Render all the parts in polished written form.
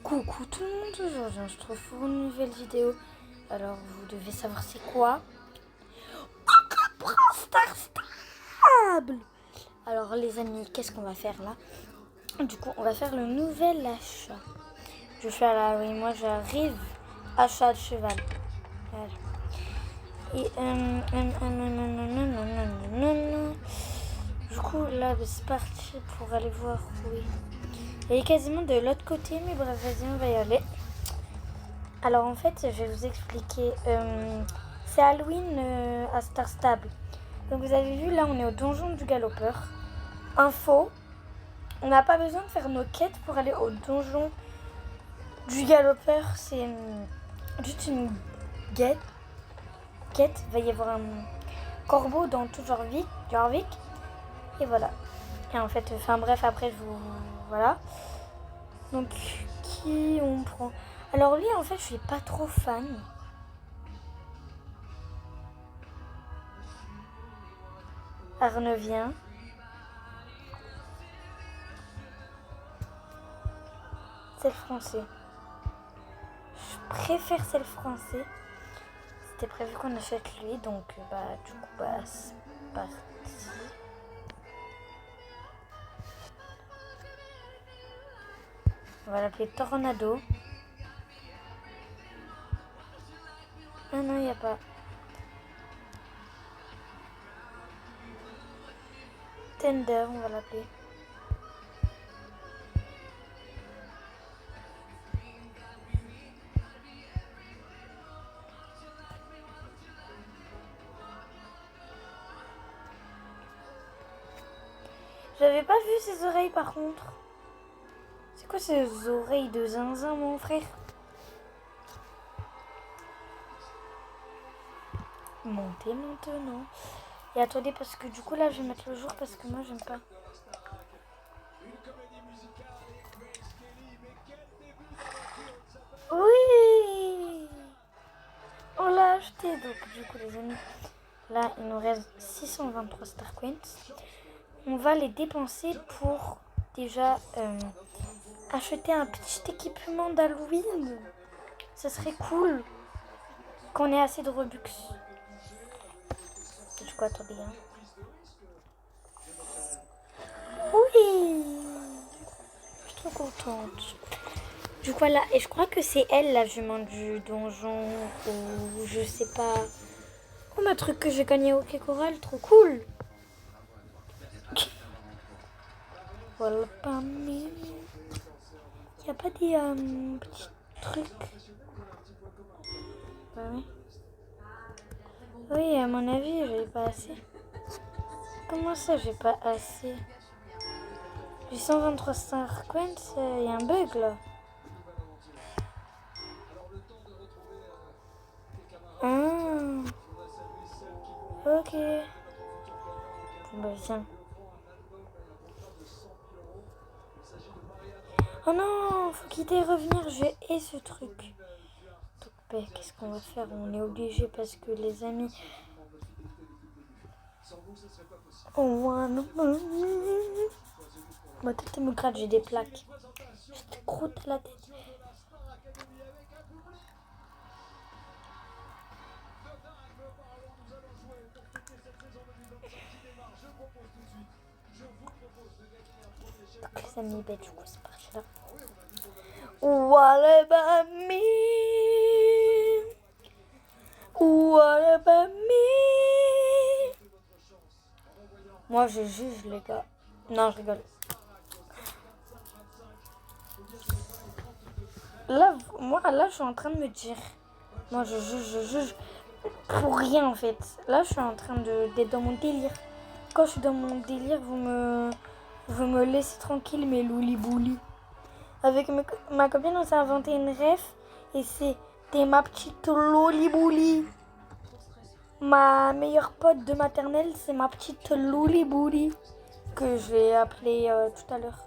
Coucou tout le monde, aujourd'hui on se retrouve pour une nouvelle vidéo. Alors vous devez savoir c'est quoi. Star Stable. Alors les amis, qu'est-ce qu'on va faire là? Du coup on va faire le nouvel achat. Je fais là, oui moi j'arrive, achat de cheval. Voilà. Et du coup là c'est parti pour aller voir, oui. Il est quasiment de l'autre côté, mais bref, vas-y, on va y aller. Alors en fait, je vais vous expliquer. C'est Halloween à Star Stable. Donc vous avez vu, là, on est au donjon du galopeur. Info, on n'a pas besoin de faire nos quêtes pour aller au donjon du galopeur. C'est juste une quête. Il va y avoir un corbeau dans tout Jorvik. Et voilà. Et en fait, enfin bref, après, je vous... Voilà. Donc, qui on prend? Alors lui, en fait, je suis pas trop fan. Arnevien. C'est le français. Je préfère celle français. C'était prévu qu'on achète lui, donc du coup, c'est parti. On va l'appeler Tornado. Ah non, il n'y a pas. Tender, on va l'appeler. J'avais pas vu ses oreilles par contre. C'est quoi ces oreilles de zinzin, mon frère? Monter maintenant. Et attendez, parce que du coup là je vais mettre le jour parce que moi j'aime pas. Oui, on l'a acheté. Donc du coup les amis, là il nous reste 623 Star Coins. On va les dépenser pour déjà acheter un petit équipement d'Halloween. Ça serait cool qu'on ait assez de Robux. Du coup attendez hein. Oui, je suis trop contente. Du coup là, et je crois que c'est elle la jument du donjon ou je sais pas. Comme un truc que j'ai gagné au Quai Coral, trop cool. Voilà pas mais y a pas des petits trucs. Ouais. Oui, à mon avis, j'ai pas assez. Comment ça, j'ai pas assez? J'ai 123 Star Coins, il y a un bug là. Ah, ok. Bah viens. Oh non, faut quitter et revenir, je hais ce truc. Donc qu'est-ce qu'on va faire? On est obligé parce que les amis... Oh non. Ma tête me gratte, j'ai des plaques. Je te croûte la tête. Donc les amis, du coup c'est parti là. What about me? What about me? Moi je juge les gars. Non, je rigole. Là, je suis en train de me dire. Moi je juge pour rien en fait. Là je suis en train d'être dans mon délire. Quand je suis dans mon délire, vous me laissez tranquille mes loulis-boulis. Avec ma copine, on s'est inventé une ref et c'est t'es ma petite loli-bouli. Ma meilleure pote de maternelle, c'est ma petite loli-bouli que je vais appeler tout à l'heure.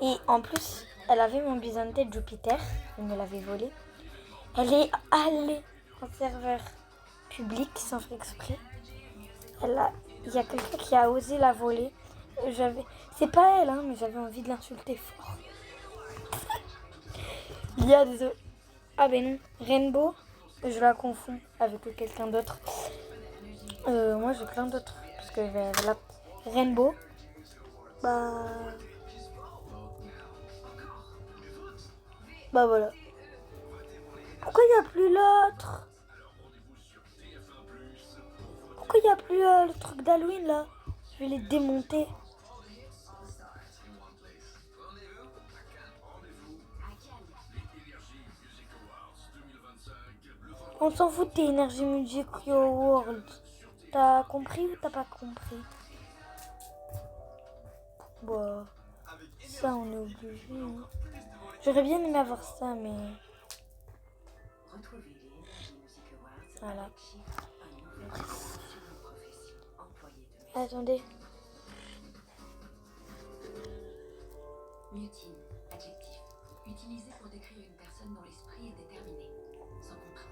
Et en plus, elle avait mon bisonnet de Jupiter, elle me l'avait volé. Elle est allée en serveur public sans faire exprès. Il y a quelqu'un qui a osé la voler. C'est pas elle, hein, mais j'avais envie de l'insulter fort. Lia, désolé. Ah ben non, Rainbow, je la confonds avec quelqu'un d'autre. Moi j'ai plein d'autres. Parce que voilà, Rainbow, bah... Bah voilà. Pourquoi il n'y a plus l'autre? Pourquoi il n'y a plus le truc d'Halloween là? Je vais les démonter. On s'en fout de tes Energy Music World. T'as compris ou t'as pas compris? Bah, ça on est obligé. Hein. J'aurais bien aimé avoir ça, mais... Voilà. Attendez. Mutine, adjectif. Utilisé pour décrire une personne dont l'esprit est déterminé, sans contrainte.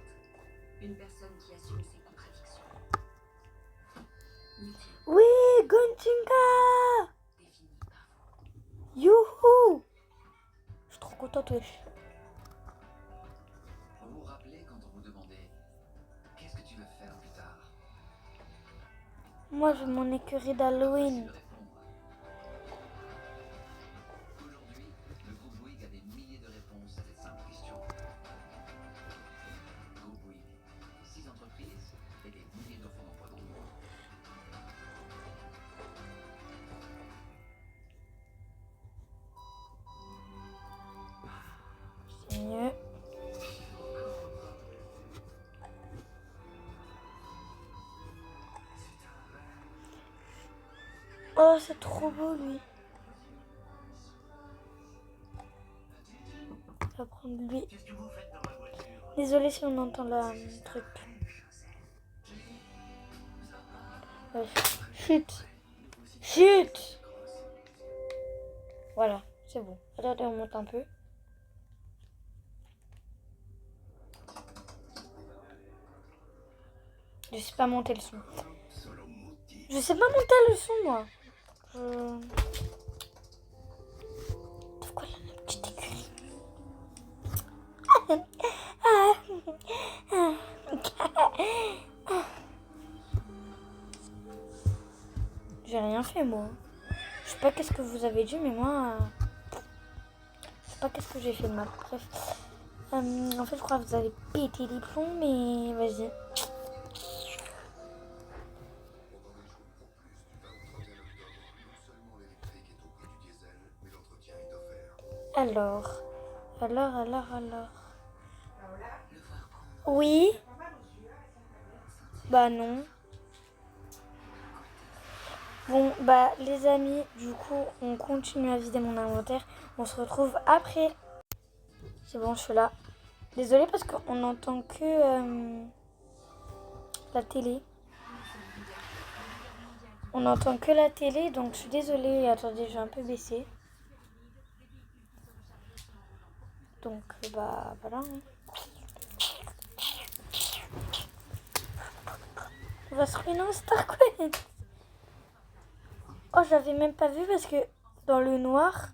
Une personne qui assume ses contradictions. Mutine. Oui, Gonchinka! Défini par vous. Youhou! Je suis trop contente, wesh. Vous vous rappelez quand on vous demandait qu'est-ce que tu veux faire plus tard? Moi, je veux mon écurie d'Halloween. Aujourd'hui, le groupe Bouygues a des milliers de réponses à cette simple question. Groupe Bouygues, 6 entreprises et des milliers d'offres d'emploi dans le monde. C'est mieux. Oh, c'est trop beau, lui. Je vais prendre lui. Désolée si on entend le truc. Ouais. Chut. Chut. Voilà, c'est bon. Attendez, on monte un peu. Je sais pas monter le son. Je sais pas monter le son, moi. Pourquoi la petite écurie? J'ai rien fait, moi. Je sais pas qu'est-ce que vous avez dit, mais moi... Je sais pas qu'est-ce que j'ai fait de mal. Bref. En fait, je crois que vous allez péter les plombs, mais vas-y. Alors. Oui. Bah non. Bon, bah les amis, du coup, on continue à vider mon inventaire. On se retrouve après. C'est bon, je suis là. Désolée parce qu'on n'entend que la télé. On n'entend que la télé, donc je suis désolée. Attendez, je vais un peu baisser. Donc, bah voilà. Hein. On va se ruiner un StarQuest. Oh, j'avais même pas vu parce que dans le noir,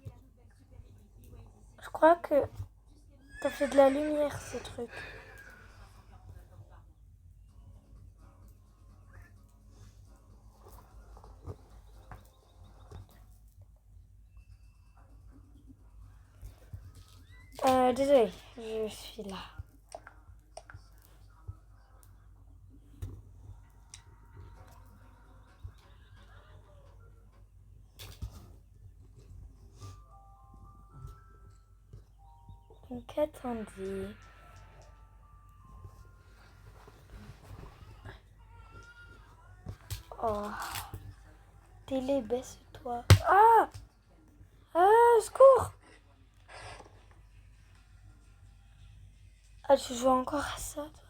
je crois que ça fait de la lumière, ce truc. Désolée, je suis là. Donc attendez. Oh. Télé, baisse-toi. Ah! Ah, secours! Ah, tu joues encore à ça, toi?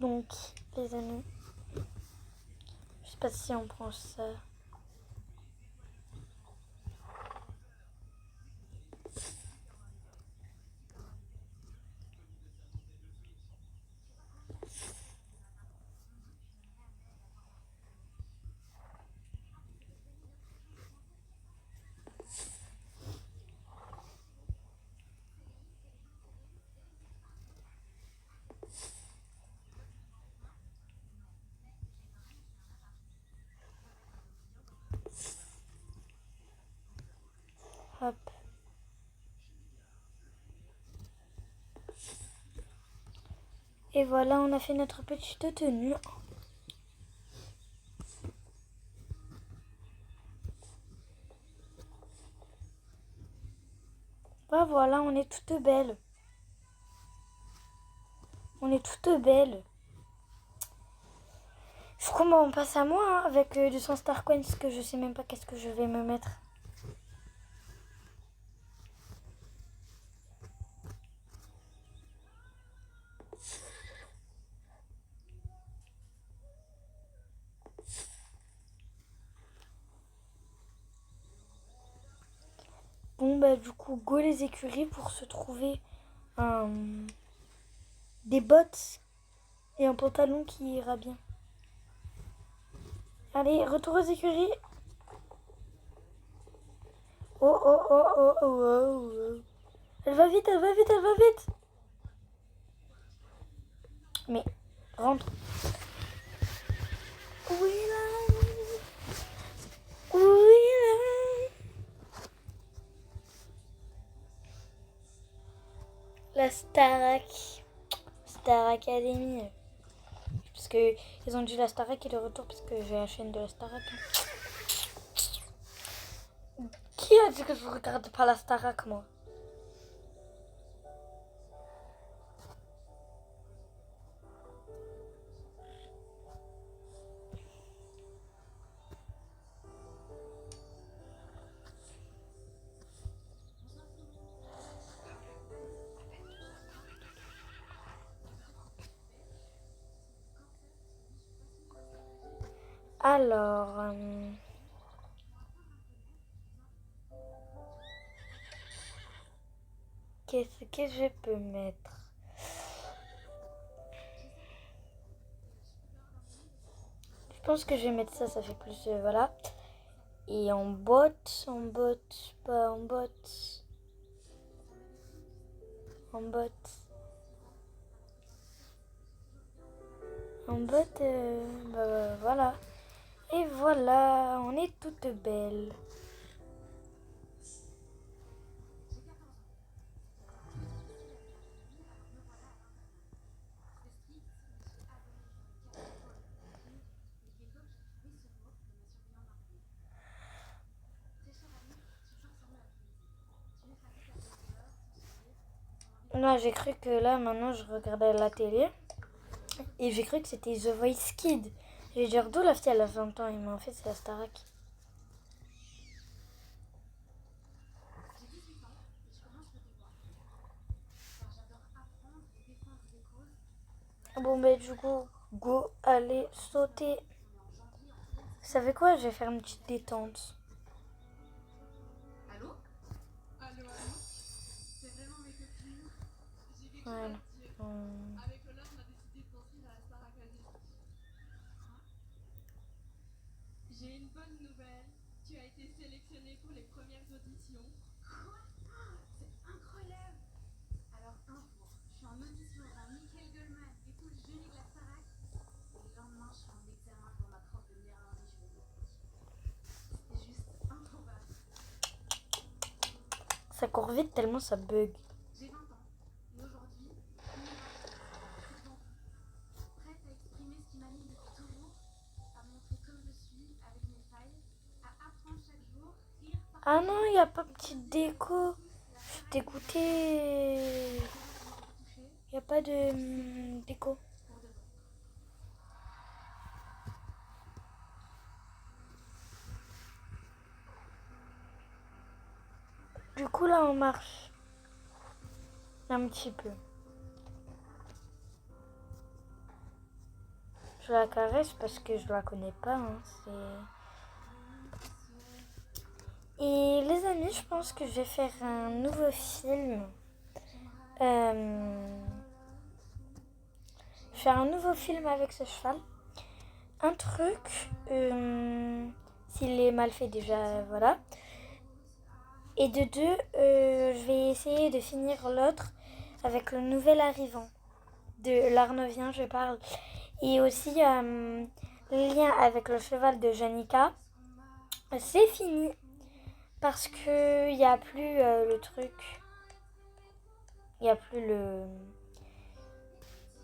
Donc, les amis, je sais pas si on prend ça. Et voilà, on a fait notre petite tenue. Bah voilà, on est toutes belles. On est toutes belles. Je crois qu'on passe à moi hein, avec du son Star Coins que je sais même pas qu'est-ce que je vais me mettre. Bon bah du coup go les écuries pour se trouver des bottes et un pantalon qui ira bien. Allez, retour aux écuries. Oh oh oh oh oh oh oh. Elle va vite, elle va vite, elle va vite. Mais rentre. Oui là. Oui là. La Star Academy. Parce que ils ont dit la Starac et le retour parce que j'ai la chaîne de la Starac. Qui a dit que je regarde pas la Starac moi? Alors, qu'est-ce que je peux mettre? Je pense que je vais mettre ça, ça fait plus, voilà. Et en botte, pas en botte. En botte. En botte, bah voilà. Et voilà, on est toutes belles. Non, j'ai cru que là, maintenant, je regardais la télé. Et j'ai cru que c'était The Voice Kid. J'ai dit, d'où la fille, elle a 20 ans. Mais en fait, c'est la Starac. Bon, bah, du coup, go, allez, sauter. Vous savez quoi? Je vais faire une petite détente. Allô? Allô, allô? C'est vraiment mes copines. J'ai quelque chose Voilà. à te dire. Avec Lola, on a décidé de t'inscrire à la Star Academy. J'ai une bonne nouvelle. Tu as été sélectionnée pour les premières auditions. Quoi? C'est incroyable! Alors, info, je suis en audition à Michael Goldman et tout le jury de la Starac. Et le lendemain, je suis en examen pour ma prof de néerlandais juridique. C'est juste improbable. Ça court vite tellement ça bug. J'ai 20 ans. Et aujourd'hui, on ira. C'est devant vous. Prête à exprimer ce qui m'anime depuis toujours, à montrer comme je suis, avec mes failles, à apprendre chaque jour, rire, Ah non, il n'y a pas de petite déco. Je suis dégoûtée. toucher, Il n'y a pas de déco. pour de vrai. Du coup, là, on marche. Un petit peu. Je la caresse parce que je la connais pas. Hein, et les amis, je pense que je vais faire un nouveau film. Faire un nouveau film avec ce cheval. Un truc, s'il est mal fait déjà, voilà. Et de deux, je vais essayer de finir l'autre avec le nouvel arrivant. De l'Arnovien, je parle. Et aussi, le lien avec le cheval de Janika. C'est fini. Parce que il n'y a plus le truc. Il n'y a plus le...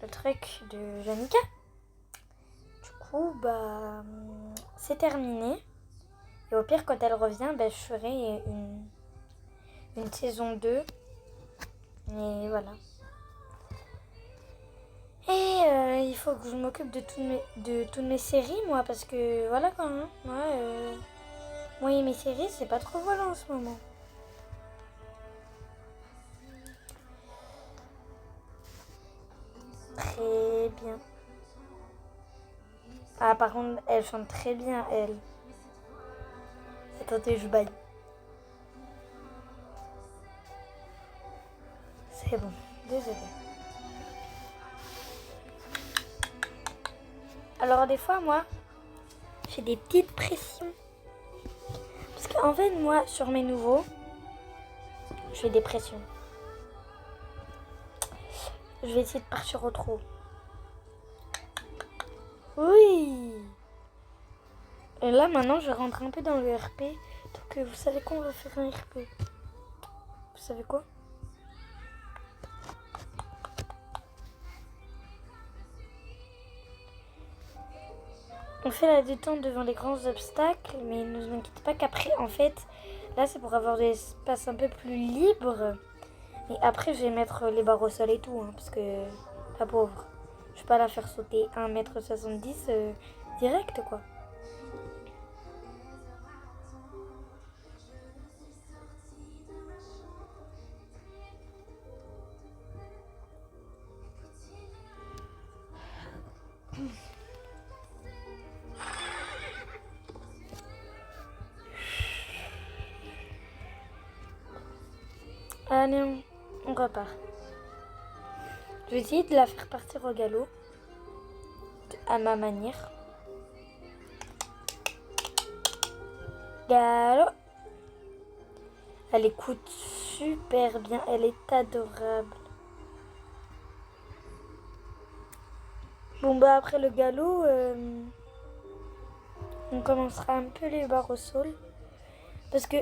le truc de Janika. Du coup, bah, c'est terminé. Et au pire, quand elle revient, bah, je ferai une saison 2. Et voilà. Et il faut que je m'occupe de toutes mes séries, moi, parce que voilà quand même. Moi et mes séries, c'est pas trop voilà en ce moment. Très bien. Ah, par contre, elle chante très bien, elle. Attendez, je baille. C'est bon, désolée. Alors des fois, moi, j'ai des petites pressions. Parce qu'en fait, moi, sur mes nouveaux, je fais des pressions. Je vais essayer de partir au trot. Oui. Et là, maintenant, je rentre un peu dans le RP. Donc, vous savez quoi, on va faire un RP. Vous savez quoi? On fait la détente devant les grands obstacles, mais ne vous inquiétez pas qu'après, en fait, là, c'est pour avoir des espaces un peu plus libres. Et après, je vais mettre les barres au sol et tout, hein, parce que, la pauvre, je vais pas la faire sauter 1,70 m direct, quoi. Allez, on repart. Je vais essayer de la faire partir au galop, à ma manière. Galop. Elle écoute super bien, elle est adorable. Bon bah après le galop, on commencera un peu les barres au sol. Parce que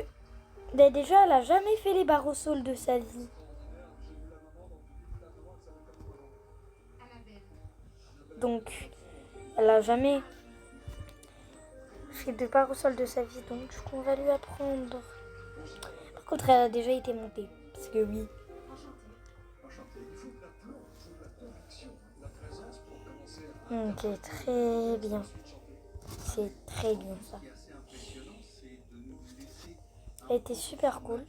bah, déjà elle a jamais fait les barres au sol de sa vie. Donc elle a jamais fait de barres au sol de sa vie. Donc du coup on va lui apprendre. Par contre elle a déjà été montée. Parce que oui. Ok, très bien. C'est très bien ça. Elle était super cool.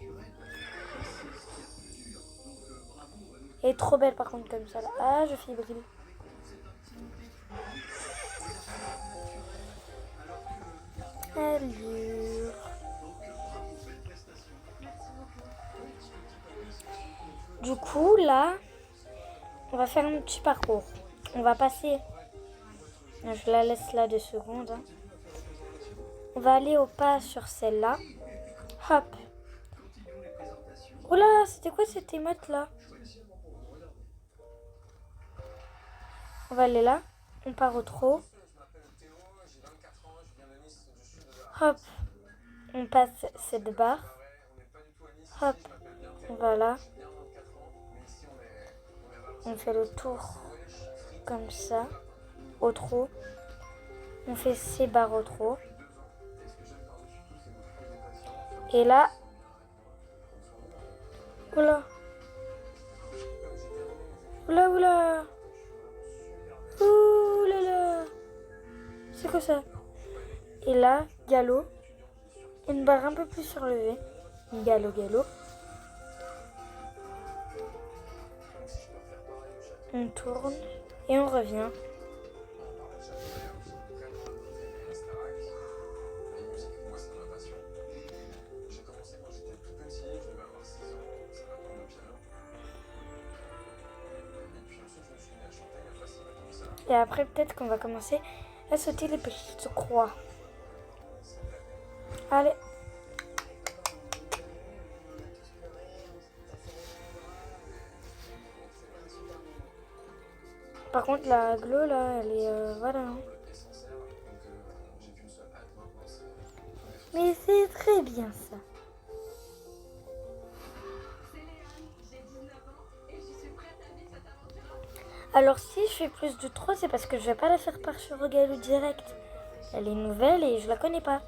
Elle est trop belle par contre comme ça là. Ah, je fibrile. Allure. Du coup là, on va faire un petit parcours. On va passer. Je la laisse là 2 secondes. Hein. On va aller au pas sur celle-là. Hop. Oh là, c'était quoi cette émote là? On va aller là. On part au trot. Hop. On passe cette barre. Hop. On va là. On fait le tour comme ça. Au trot. On fait ces barres au trot. Et là. Oula. Oula, oula. Ouh là là. C'est quoi ça? Et là, galop. Une barre un peu plus surlevée. Galop, galop. On tourne et on revient. Et après, peut-être qu'on va commencer à sauter les petites croix. Allez. Par contre, la glow, là, elle est... voilà. Hein. Mais c'est très bien, ça. Alors, si fais plus de 3, c'est parce que je vais pas la faire partir au galop direct. Elle est nouvelle et je la connais pas.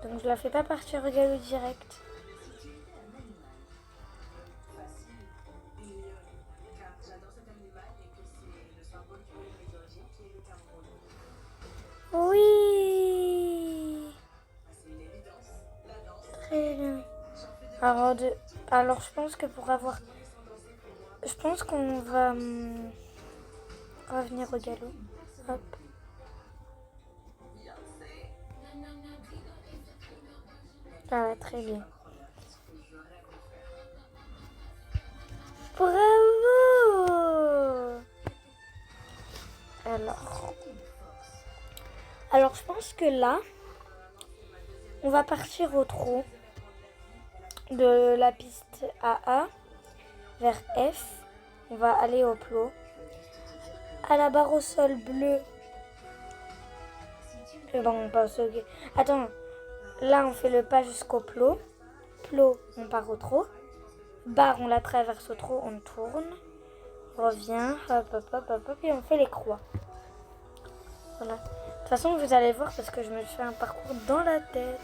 Donc je la fais pas partir au galop direct. Oui. Très bien. Alors je pense que pour avoir... Je pense qu'on va revenir au galop. Hop. Ah, très bien. Bravo! Alors je pense que là, on va partir au trot de la piste AA vers F. On va aller au plot. À la barre au sol bleue. Bon, on passe au... Attends, là on fait le pas jusqu'au plot. Plot, on part au trot. Barre, on la traverse au trot, on tourne. Revient, hop, hop, hop, hop, hop, et on fait les croix. Voilà. De toute façon, vous allez voir parce que je me fais un parcours dans la tête.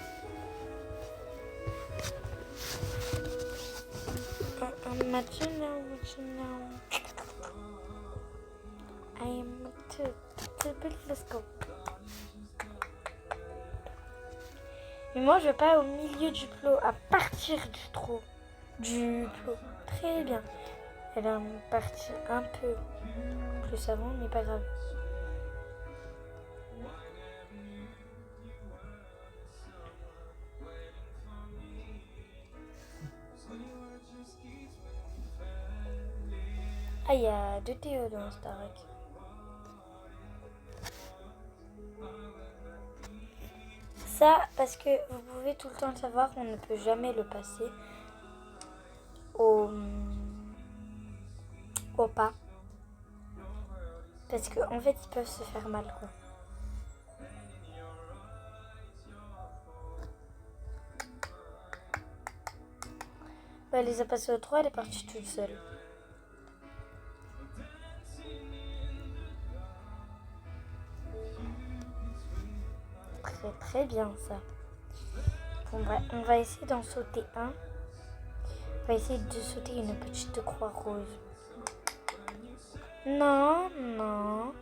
Let's go. Mais moi, je vais pas au milieu du plot, à partir du trot. Du plot. Très bien. Elle est partie un peu plus avant, mais pas grave. Ah, il y a 2 Théo dans Starac. Ça, parce que vous pouvez tout le temps le savoir, on ne peut jamais le passer au pas. Parce qu'en fait, ils peuvent se faire mal, quoi. Bah, elle les a passés au 3, elle est partie toute seule. Très très bien ça. Bon, on va essayer d'en sauter un. On va essayer de sauter une petite croix rose. Non, non.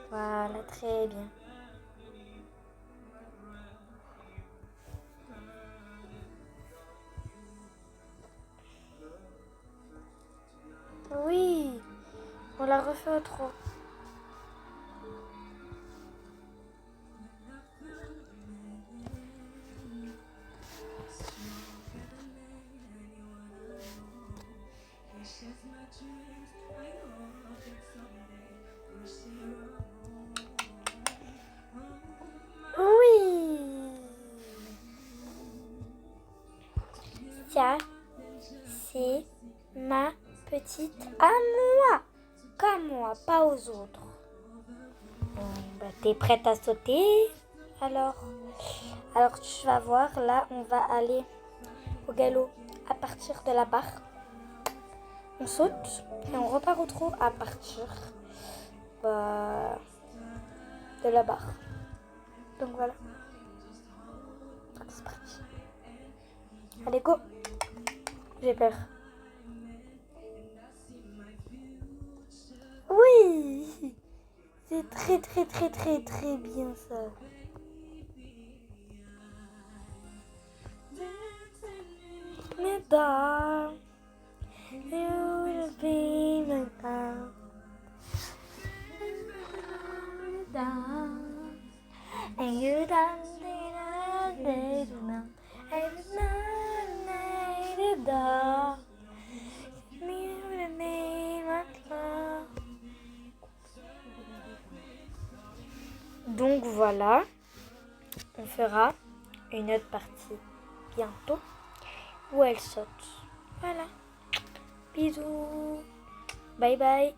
Voilà, très bien. Oui, on la refait au trot. Oui. Ça, c'est ma petite à moi. Qu'à moi, pas aux autres. Bon, bah, t'es prête à sauter? Alors tu vas voir, là, on va aller au galop à partir de la barre. On saute et on repart au trot à partir de la barre. Donc voilà. C'est parti. Allez, go. J'ai peur. Oui. C'est très très très très très bien ça. My dog, you will be my dog. And you don't Donc voilà, on fera une autre partie bientôt où elle saute. Voilà, bisous, bye bye.